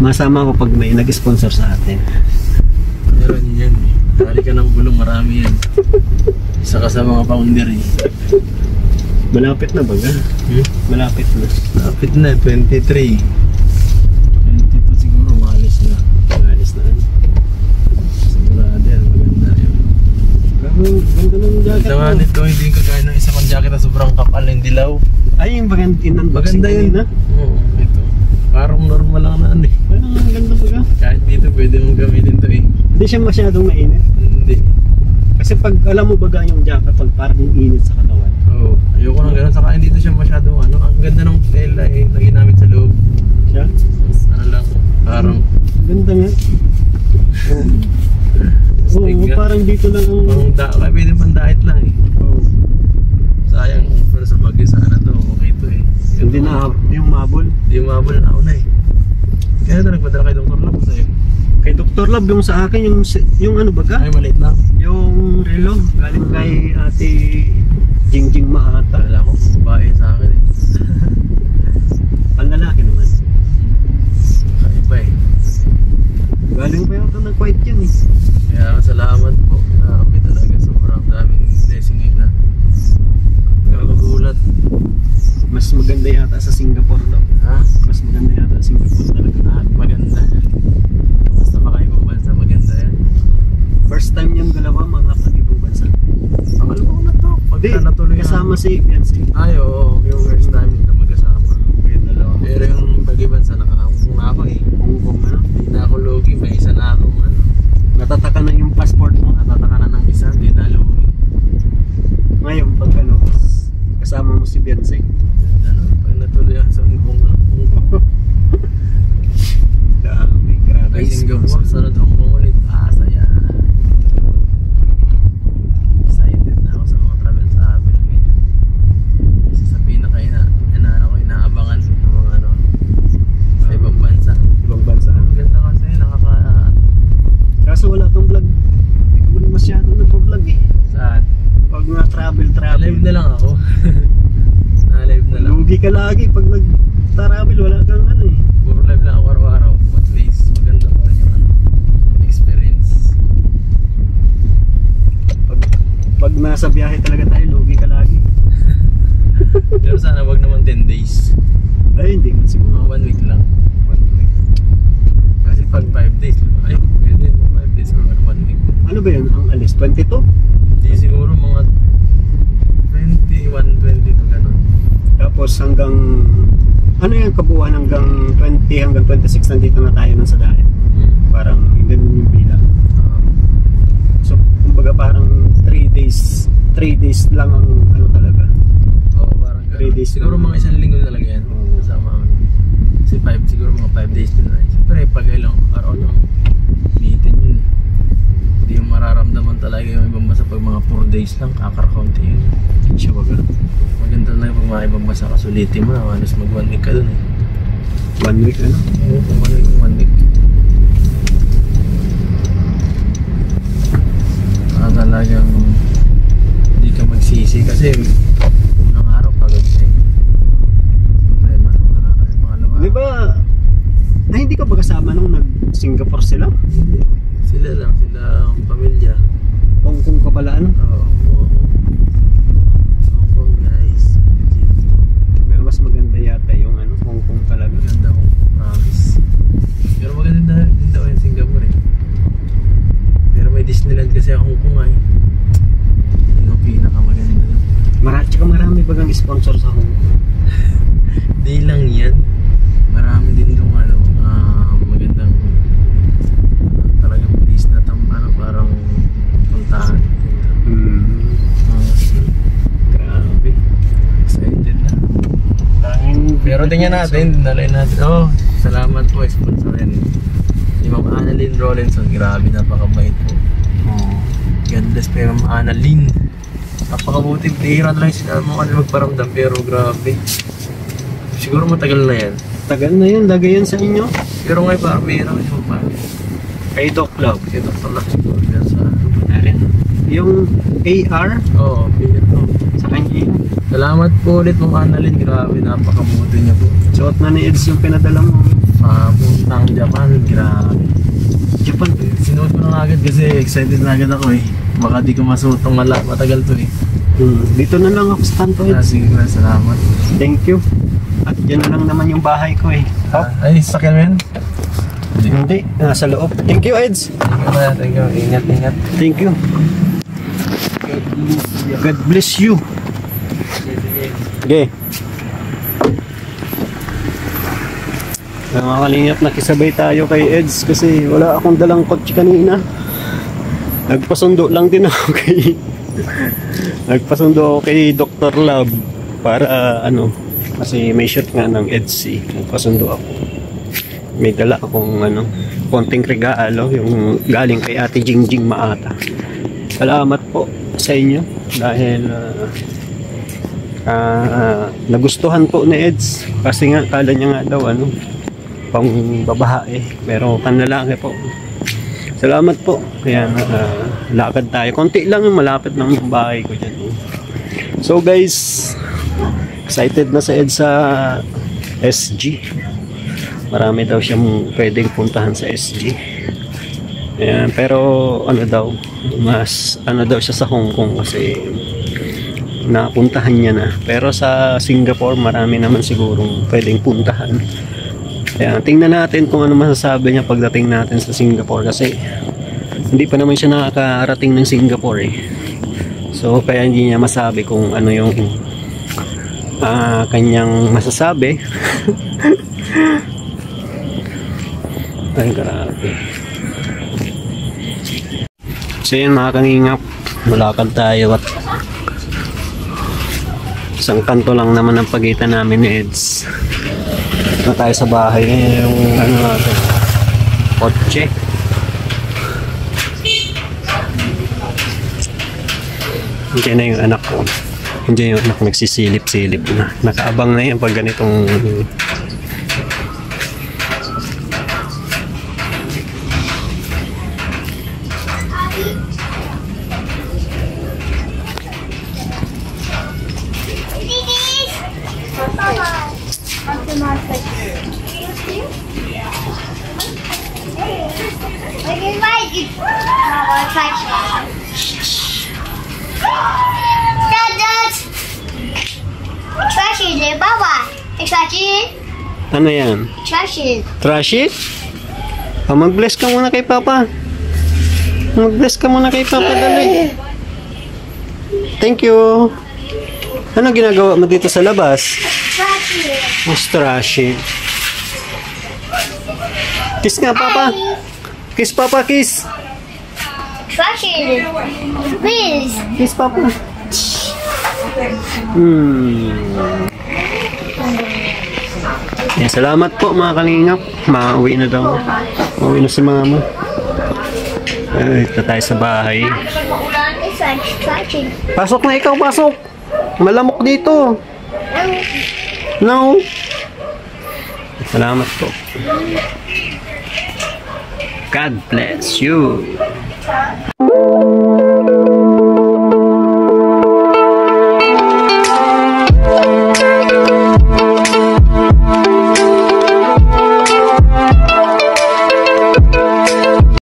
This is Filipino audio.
Masama ko pag may nag-sponsor sa atin. Meron yan. Tali ka ng gulong, marami yan. Isa ka sa mga founder eh. Malapit na ba? Malapit na. Malapit na, 23. 22 siguro, maalis na. Maalis na. Sigurado yan, maganda yun. Ganda ng jacket Ganda nga nito, hindi ko kaya ng isa kong jacket na sobrang kapal ng dilaw. Ay, yung in-unboxing maganda yun. na? Oo, ito. Parang normal lang na ano eh. Parang ang ganda ba? Kahit dito pwede mong gamitin to eh. Hindi siya masyadong mainit. Hindi. Kasi pag alam mo baga yung jacket, pag parang init sa katawan. Oo, ayoko nang ganun. Saka hindi siya masyadong ano. Ang ganda ng tela eh, na ginamit sa loob. Siya? Ano lang, parang ganda nga. Oo, parang dito lang ang... kaya pwede pang diet lang eh. Oo. Sayang, pero sa bagay sana to, okay to eh. Hindi na, yung mabol. Hindi yung mabol na una eh. Kaya na nagpadala kay Dr. Lab sa'yo. Kay Dr. Lab, yung sa akin, yung ano baga? Ay, maliit lang. Yung relo, galing kay Ate Jingjing Mahata. Wala ko, babae sa akin eh. Panlalaki naman. Kaiba eh. Galing pa yata ng white yan eh. Kaya salamat po. Grabe talaga, sobrang daming blessing ngayon na. Kagugulat. Mas maganda yata sa Singapore daw. Ha? Mas maganda yata sa Singapore talaga. Lahat maganda. Basta makaibang bansa, maganda yan. First time yung dalawa mga ibang bansa. Pangalan ko na to. Pagka natuloy kasama si Fiancé. Ay, oo. Yung first time na magkasama. Yung dalawa. Pero yung pag-ibansa, nakakangkong na ako eh. Hong Kong ano? Hindi na ako logi, may isa na akong ano. Natataka na yung passport mo. Natataka na ng isa, hindi na logi. Ngayon pag ano, kasama mo si Fiancé. Ano, pag natuloy ako sa Hong Kong. Dami, grabe. Ay, Singapore, sarad Hong Kong ulit. Saya. Excited na ako sa mga travel sa amin. Isa sa pinaka-inaano ko, inaabangan ng mga ano, sa ibang bansa. Ibang bansa. Ang ganda kasi, Kaso wala kang vlog. Hindi ka man masyadong nagpa-vlog eh. Saan? Pag nga travel. Live na lang ako. Na-live na lang. Lugi ka lagi pag nag-travel, wala kang ano eh. Puro live lang ako araw-araw. At least, maganda pa rin yung ano, experience. Pag nasa biyahe talaga tayo, lugi ka lagi. Pero sana wag naman 10 days. Ay, hindi man siguro. Mga 1 week lang. 1 week. Kasi pag 5 days, ay, pwede mo 5 days or 1 week. Ano ba yun? Ang alis? 22? Hindi siguro mga 21, 22 ganun. Tapos hanggang ano yung kabuuan hanggang 20 hanggang 26 nandito na tayo nang sa dahil. Parang ganun yung bilang. So kumbaga parang 3 days lang ang ano talaga. Oo, parang 3 days. Siguro mga isang linggo talaga yan. Kasama kami. Kasi 5, siguro mga 5 days din na. Siyempre pag ilang araw lang bitin yun eh. Hindi yung mararamdaman talaga yung ibang basa pag mga 4 days lang, kakarkaunti yun. Siya baga. Maganda na yung pag mga ibang basa kasulitin mo na, halos mag 1 week ka dun eh. 1 week ano? Oo, kung 1 week, 1 week. Talagang hindi ka magsisi kasi unang araw pagod ka eh. Problema, mga lugar. Di ba, ay hindi ka ba kasama nung nag-Singapore sila? Hindi. Sila lang, sila ang pamilya. Hong Kong ka pala ano? Oo. Hong Kong guys. Legit. Pero mas maganda yata yung ano, Hong Kong talaga. Maganda ko, promise. Pero maganda din daw yung Singapore eh. Pero may Disneyland kasi ang Hong Kong ay. Yung pinakamaganda doon. Tsaka marami bagang sponsor sa Hong Kong. Di lang yan. Marami din doon ano, magandang talagang place na ano, parang puntahan. Grabe. Excited na. Pero tingnan natin, dalhin natin. Oh, salamat po, sponsor yan. Si Ma'am Annalyn Rolinson, grabe, napakabait po. Gandas pa yung Ma'am Annalyn. Napakabuti, bihira na lang sila mo kasi magparamdam, pero grabe. Siguro matagal na yan. Tagal na yun, lagay yan sa inyo. Pero ngayon parang bihira kasi magparamdam. Kay Doc Love. Kaya Dr. Love siguro yan sa yung AR, oo, bihira po. sa kanya yun. Salamat po ulit Ma'am Annalyn, grabe, napakabuti niya po. Suot na ni Eds yung pinadala mo. Puntang Japan, grabe. Japan to eh. Sinuot ko na agad kasi excited na agad ako eh. Baka di ko masuot tong matagal to eh. Dito na lang ako sa Tanto Eds. Sige na, salamat. Thank you. At dyan na lang naman yung bahay ko eh. Ay, sakyan mo yan? Hindi, nasa loob. Thank you, Eds. Thank you. Ingat, ingat. Thank you. God bless you. Okay. Mga kalingap, nakisabay tayo kay Eds kasi wala akong dalang kotse kanina. Nagpasundo lang din ako kay Dr. Love para kasi may shoot nga ng Eds. Nagpasundo ako. May dala akong konting regalo yung galing kay Ate Jingjing Maata. Salamat po sa inyo dahil nagustuhan po ni Eds kasi nga kala niya nga daw pang babae pero panlalaki po. Salamat po. Kaya lakad tayo. Konti lang yung malapit ng bahay ko dyan. So guys, excited na sa Eds sa SG. Marami daw siyang pwedeng puntahan sa SG. Ayan, pero mas daw siya sa Hong Kong kasi napuntahan niya na. Pero sa Singapore marami naman sigurong pwedeng puntahan. Kaya tingnan natin kung ano masasabi niya pagdating natin sa Singapore kasi hindi pa naman siya nakakarating ng Singapore eh. So kaya hindi niya masabi kung ano yung kanyang masasabi. Ay grabe. So yun mga kangingap, malakad tayo at isang kanto lang naman ang pagitan namin ni Eds. Na tayo sa bahay yung natin, kotse. Diyan na yung anak ko. Diyan yung anak nagsisilip-silip na. Nakaabang na yan pag ganitong ano yan? Trash it. Trash it? Mag-bless ka muna kay Papa. Mag-bless ka muna kay Papa, dali. Thank you. Ano ginagawa mo dito sa labas? Trash it. Mas trash it. Kiss nga, Papa. Kiss, Papa, kiss. Trash it. Please. Kiss, Papa. Yeah, salamat po mga kalingap. Mauwi na daw. Mauwi na si Mama. Ay, ito tayo sa bahay. Pasok na ikaw, pasok. Malamok dito. No. Salamat po. God bless you.